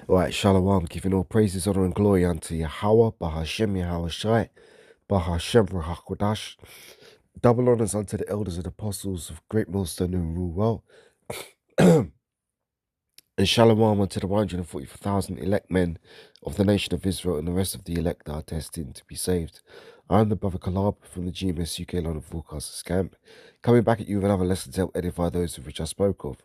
Alright, Shalom, giving all praises, honor, and glory unto Yahweh, Bahashem Yahweh Shai, Bahashem Ruach. Double honors unto the elders and apostles of Great Millstone who rule well. And Shalom unto the 144,000 elect men of the nation of Israel and the rest of the elect that are destined to be saved. I'm the brother Kalab from the GMS UK London Forecasters Camp, coming back at you with another lesson to help edify those of which I spoke of.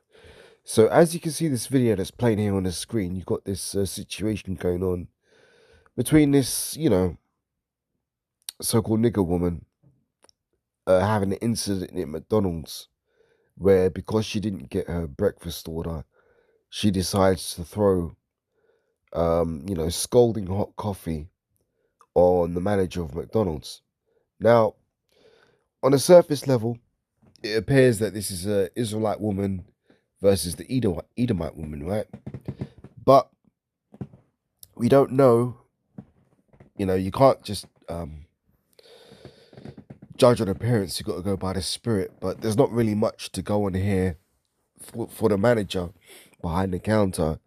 So as you can see this video that's playing here on the screen, you've got this situation going on between this, so-called nigger woman having an incident at McDonald's where because she didn't get her breakfast order, she decides to throw, scalding hot coffee on the manager of McDonald's. Now, on a surface level, it appears that this is an Israelite woman versus the Edomite woman, right? But we don't know. You can't just judge on appearance. You've got to go by the spirit. But there's not really much to go on here for the manager behind the counter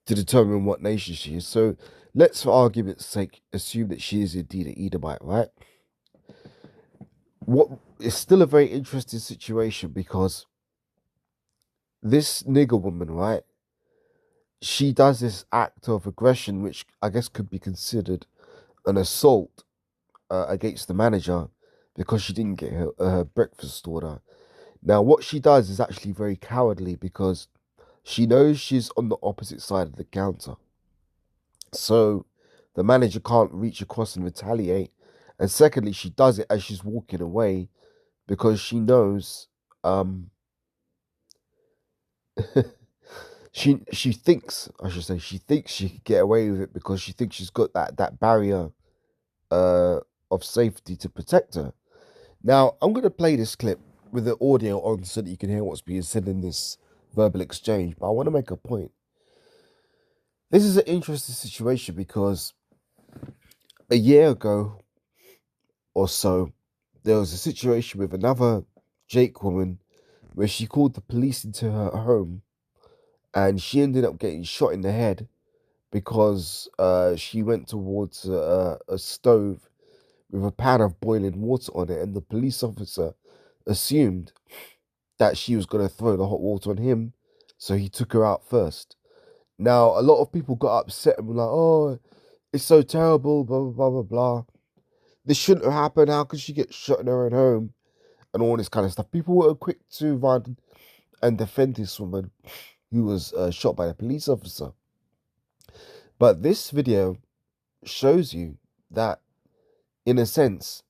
to determine what nation she is. So let's, for argument's sake, assume that she is indeed an Edomite, right? It's still a very interesting situation because this nigger woman, right, she does this act of aggression, which I guess could be considered an assault against the manager because she didn't get her breakfast order. Now, what she does is actually very cowardly because she knows she's on the opposite side of the counter. So the manager can't reach across and retaliate. And secondly, she does it as she's walking away because she knows she thinks, I should say, she thinks she could get away with it because she thinks she's got that barrier of safety to protect her. Now, I'm going to play this clip with the audio on so that you can hear what's being said in this verbal exchange, but I want to make a point. This is an interesting situation because a year ago or so, there was a situation with another Jake woman where she called the police into her home and she ended up getting shot in the head because she went towards a stove with a pan of boiling water on it, and the police officer assumed that she was going to throw the hot water on him, so he took her out first. Now, a lot of people got upset and were like, oh, it's so terrible, blah, blah, blah, blah, blah. This shouldn't have happened. How could she get shot in her own home? And all this kind of stuff. People were quick to run and defend this woman who was shot by a police officer. But this video shows you that, in a sense,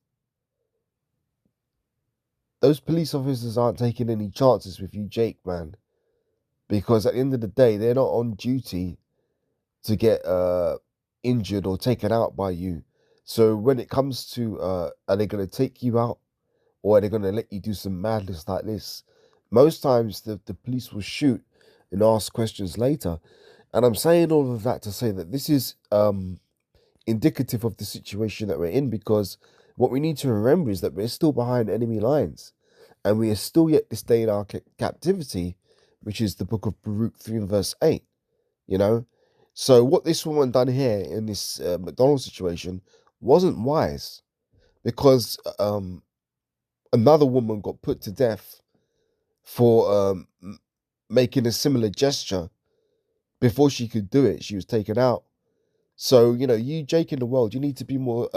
those police officers aren't taking any chances with you, Jake, man. Because at the end of the day, they're not on duty to get injured or taken out by you. So when it comes to, are they going to take you out? Or are they going to let you do some madness like this? Most times the police will shoot and ask questions later. And I'm saying all of that to say that this is indicative of the situation that we're in, because what we need to remember is that we're still behind enemy lines. And we are still yet this day in our captivity, which is the book of Baruch 3 and verse 8, So what this woman done here in this McDonald's situation wasn't wise, because another woman got put to death for making a similar gesture. Before she could do it, she was taken out. So, you, Jake, in the world, you need to be more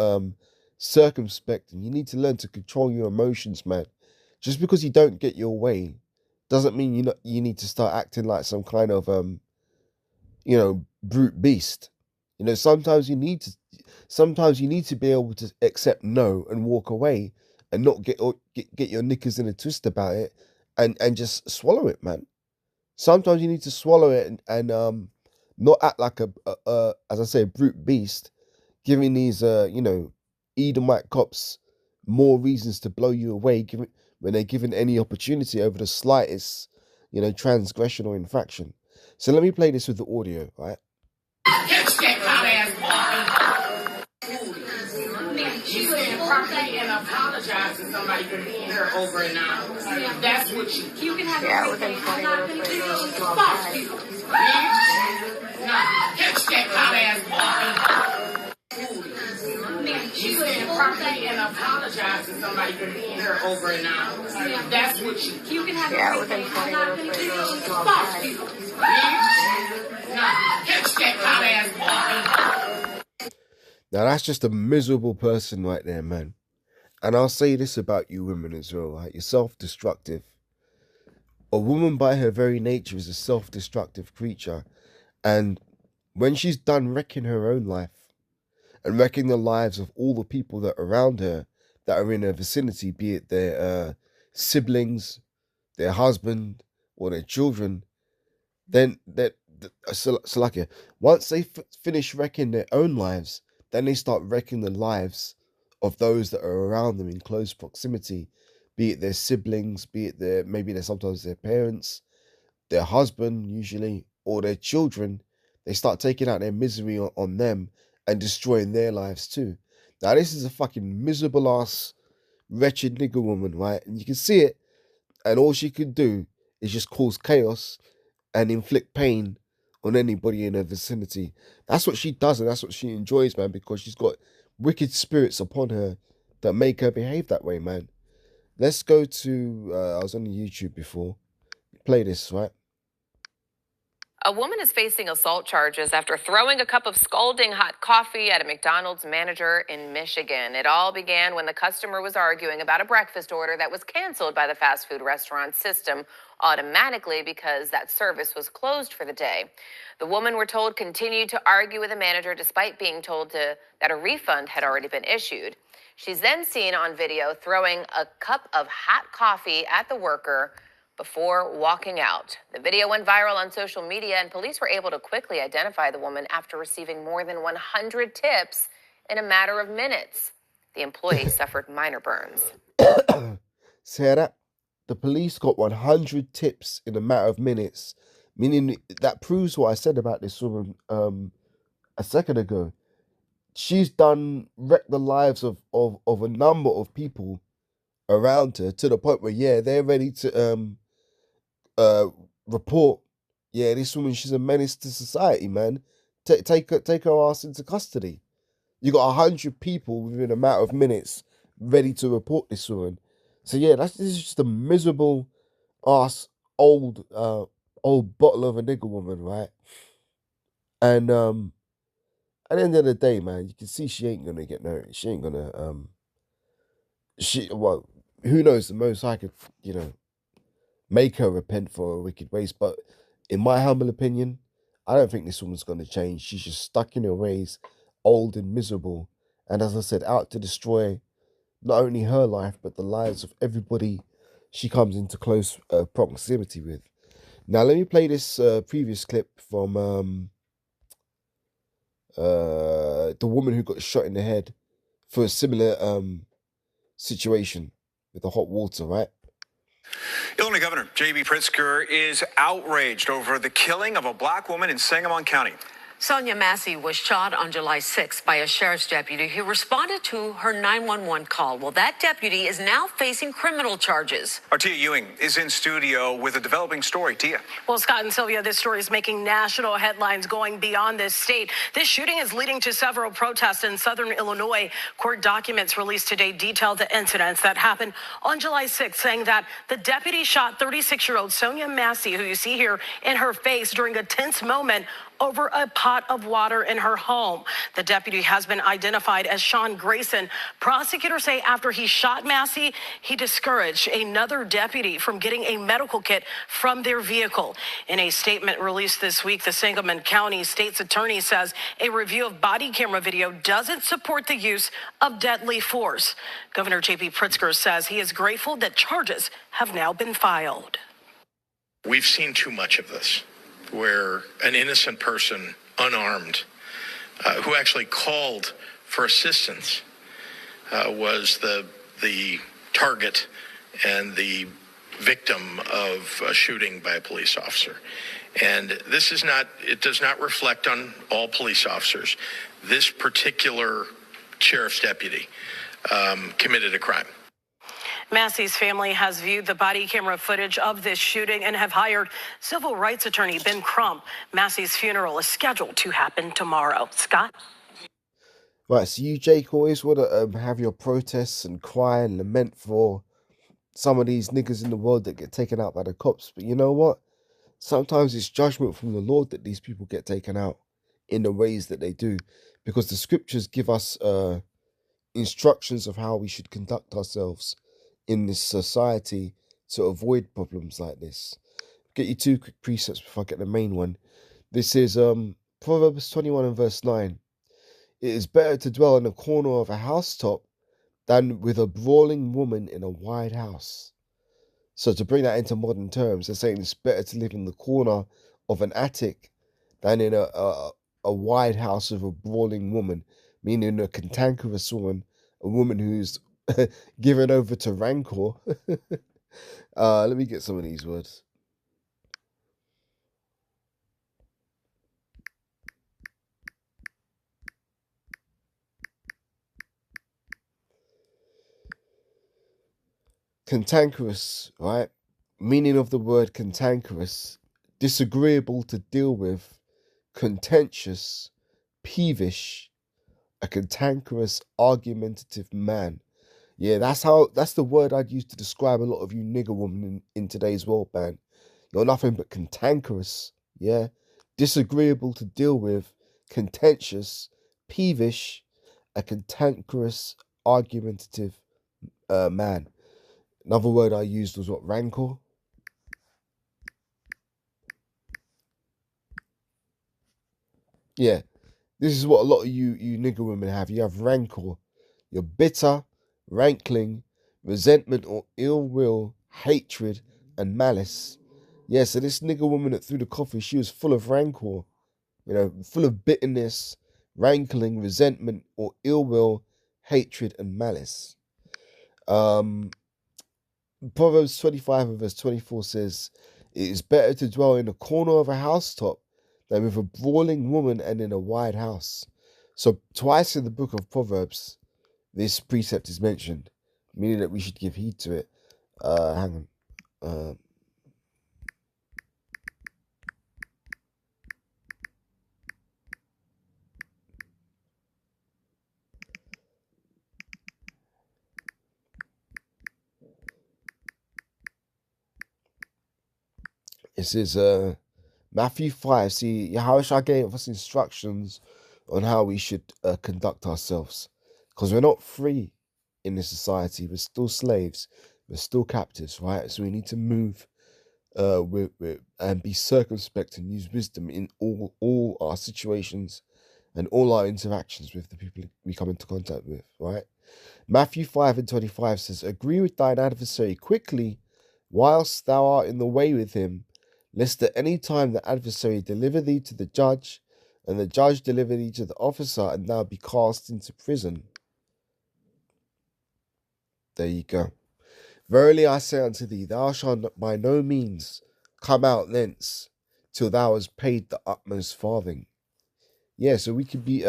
circumspect, and you need to learn to control your emotions, man. Just because you don't get your way doesn't mean you need to start acting like some kind of brute beast. Sometimes you need to be able to accept no and walk away and not get your knickers in a twist about it and just swallow it, man. Sometimes you need to swallow it and not act like as I say, a brute beast, giving these Edomite cops more reasons to blow you away when they're given any opportunity over the slightest transgression or infraction. So let me play this with the audio, right? She said properly and apologize to somebody for being her over an hour. That's what you can have. Yeah, within 20 minutes. Nah, apologize to somebody for being her over and out. That's what you can have. Yeah, within 20 minutes. Catch that hot ass. Now that's just a miserable person right there, man. And I'll say this about you women as well, right? You're self-destructive. A woman by her very nature is a self-destructive creature. And when she's done wrecking her own life and wrecking the lives of all the people that are around her, that are in her vicinity, be it their siblings, their husband, or their children, then Salakia, once they finish wrecking their own lives, then they start wrecking the lives of those that are around them in close proximity, be it their siblings, be it maybe sometimes their parents, their husband usually, or their children. They start taking out their misery on them and destroying their lives too. Now this is a fucking miserable ass, wretched nigger woman, right? And you can see it, and all she could do is just cause chaos and inflict pain on anybody in her vicinity. That's what she does, and that's what she enjoys, man, because she's got wicked spirits upon her that make her behave that way, man. Let's go to, I was on YouTube before. Play this, right? A woman is facing assault charges after throwing a cup of scalding hot coffee at a McDonald's manager in Michigan. It all began when the customer was arguing about a breakfast order that was canceled by the fast food restaurant system automatically because that service was closed for the day. The woman, we're told, continued to argue with the manager despite being told that a refund had already been issued. She's then seen on video throwing a cup of hot coffee at the worker before walking out. The video went viral on social media, and police were able to quickly identify the woman after receiving more than 100 tips in a matter of minutes. The employee suffered minor burns. Say that? The police got 100 tips in a matter of minutes, meaning that proves what I said about this woman a second ago. She's wrecked the lives of a number of people around her to the point where, yeah, they're ready to report, yeah, this woman, she's a menace to society, man. Take her ass into custody. You got 100 people within a matter of minutes ready to report this woman. So yeah, this is just a miserable ass old bottle of a nigger woman, right? And at the end of the day, man, you can see she ain't gonna get married. She ain't gonna who knows? The most I could, make her repent for her wicked ways. But in my humble opinion, I don't think this woman's going to change. She's just stuck in her ways, old and miserable. And as I said, out to destroy not only her life, but the lives of everybody she comes into close proximity with. Now, let me play this previous clip from the woman who got shot in the head for a similar situation with the hot water, right? Illinois Governor J.B. Pritzker is outraged over the killing of a black woman in Sangamon County. Sonia Massey was shot on July 6th by a sheriff's deputy who responded to her 911 call. Well, that deputy is now facing criminal charges. Our Tia Ewing is in studio with a developing story. Tia. Well, Scott and Sylvia, this story is making national headlines going beyond this state. This shooting is leading to several protests in southern Illinois. Court documents released today detail the incidents that happened on July 6th, saying that the deputy shot 36-year-old Sonia Massey, who you see here, in her face during a tense moment over a pot of water in her home. The deputy has been identified as Sean Grayson. Prosecutors say after he shot Massey, he discouraged another deputy from getting a medical kit from their vehicle. In a statement released this week, the Sangamon County State's attorney says a review of body camera video doesn't support the use of deadly force. Governor J.B. Pritzker says he is grateful that charges have now been filed. We've seen too much of this, where an innocent person, unarmed, who actually called for assistance, was the target and the victim of a shooting by a police officer. And it does not reflect on all police officers. This particular sheriff's deputy committed a crime. Massey's family has viewed the body camera footage of this shooting and have hired civil rights attorney Ben Crump. Massey's funeral is scheduled to happen tomorrow. Scott? Right, so you, Jake, always want to have your protests and cry and lament for some of these niggas in the world that get taken out by the cops. But you know what? Sometimes it's judgment from the Lord that these people get taken out in the ways that they do, because the scriptures give us instructions of how we should conduct ourselves in this society to avoid problems like this. Get you two quick precepts before I get the main one. This is Proverbs 21 and verse 9. It is better to dwell in the corner of a housetop than with a brawling woman in a wide house. So to bring that into modern terms, they're saying it's better to live in the corner of an attic than in a wide house of a brawling woman, meaning a cantankerous woman, a woman who's given over to rancor. Let me get some of these words. Cantankerous, right? Meaning of the word cantankerous, disagreeable to deal with, contentious, peevish, a cantankerous, argumentative man. Yeah, that's the word I'd use to describe a lot of you nigger women in today's world, man. You're nothing but cantankerous, yeah? Disagreeable to deal with, contentious, peevish, a cantankerous, argumentative man. Another word I used was what? Rancor. Yeah, this is what a lot of you nigger women have. You have rancor. You're bitter, rankling, resentment or ill will, hatred, and malice. Yeah, so this nigger woman that threw the coffee, she was full of rancor, full of bitterness, rankling, resentment, or ill will, hatred, and malice. Proverbs 25 and verse 24 says, it is better to dwell in the corner of a housetop than with a brawling woman and in a wide house. So twice in the book of Proverbs, this precept is mentioned, meaning that we should give heed to it. Hang on. It says, Matthew 5, see, Yahushua gave us instructions on how we should conduct ourselves. Because we're not free in this society. We're still slaves. We're still captives, right? So we need to move and be circumspect and use wisdom in all our situations and all our interactions with the people we come into contact with, right? Matthew 5 and 25 says, agree with thine adversary quickly whilst thou art in the way with him, lest at any time the adversary deliver thee to the judge, and the judge deliver thee to the officer, and thou be cast into prison. There you go. Verily I say unto thee, thou shalt by no means come out thence till thou hast paid the utmost farthing. Yeah, so we could be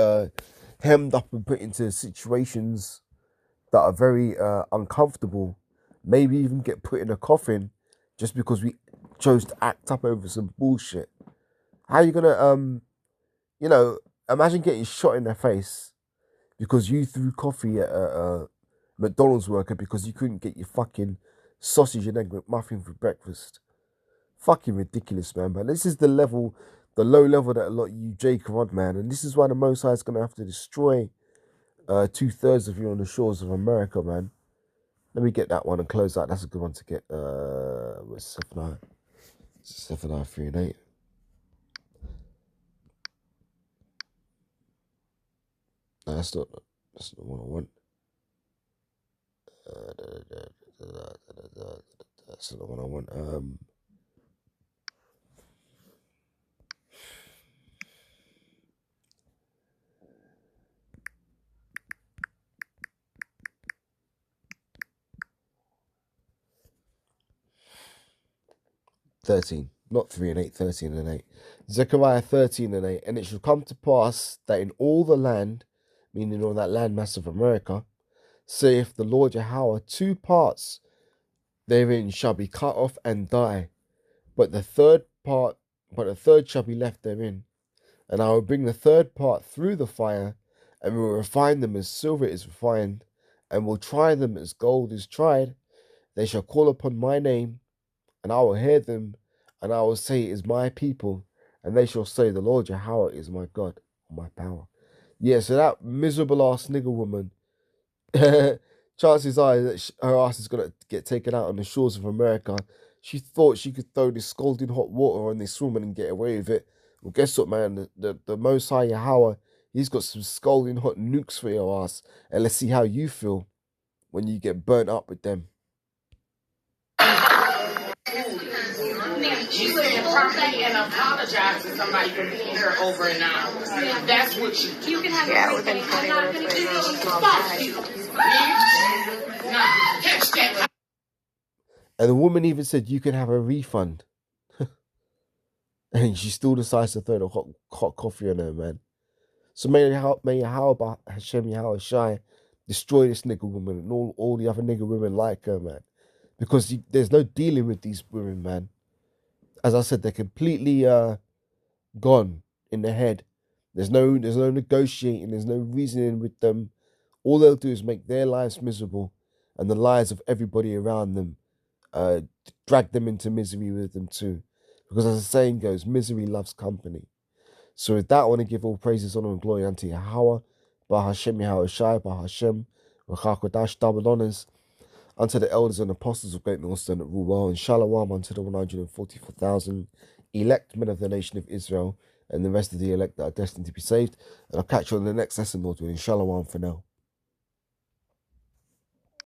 hemmed up and put into situations that are very uncomfortable, maybe even get put in a coffin just because we chose to act up over some bullshit. How are you gonna imagine getting shot in the face because you threw coffee at a McDonald's worker because you couldn't get your fucking sausage and egg McMuffin for breakfast. Fucking ridiculous, man. But this is the low level that a lot of you Jake are on, man. And this is why the Most High is gonna have to destroy 2/3 of you on the shores of America, man. Let me get that one and close out. That's a good one to get. What's 7-9 3 and 8. No, that's not the one I want. That's not the one I want. 13, not 3 and 8, 13 and 8. Zechariah 13 and 8. And it shall come to pass that in all the land, meaning all that landmass of America, saith the Lord Yahweh, 2 parts therein shall be cut off and die, but the third shall be left therein. And I will bring the third part through the fire, and will refine them as silver is refined, and will try them as gold is tried. They shall call upon my name, and I will hear them, and I will say, it is my people, and they shall say, the Lord Yahweh is my God, my power. Yeah, so that miserable ass nigger woman, chances are that her ass is going to get taken out on the shores of America. She thought she could throw this scalding hot water on this woman and get away with it. Well, guess what, man? The Most High Yahweh, he's got some scalding hot nukes for your ass. And let's see how you feel when you get burnt up with them. She said properly and apologize to somebody for being here over an hour. That's what she do. You can have everything. I'm not going to give you Catch that. And the woman even said, you can have a refund. And she still decides to throw the hot coffee on her, man. So may Yahweh Hashem Yahweh Shai destroy this nigger woman and all the other nigger women like her, man. Because there's no dealing with these women, man. As I said, they're completely gone in the head. There's no negotiating. There's no reasoning with them. All they'll do is make their lives miserable and the lives of everybody around them. Drag them into misery with them too. Because as the saying goes, misery loves company. So with that, I want to give all praises, honor, and glory unto Yahweh, Bah Hashem Yahweh Shai, Bah Hashem, Rachakodash, double honors, unto the elders and apostles of Great Millstone that rule well, and Shalom unto the 144,000 elect men of the nation of Israel, and the rest of the elect that are destined to be saved. And I'll catch you on the next lesson, Lord willing. Shalom for now.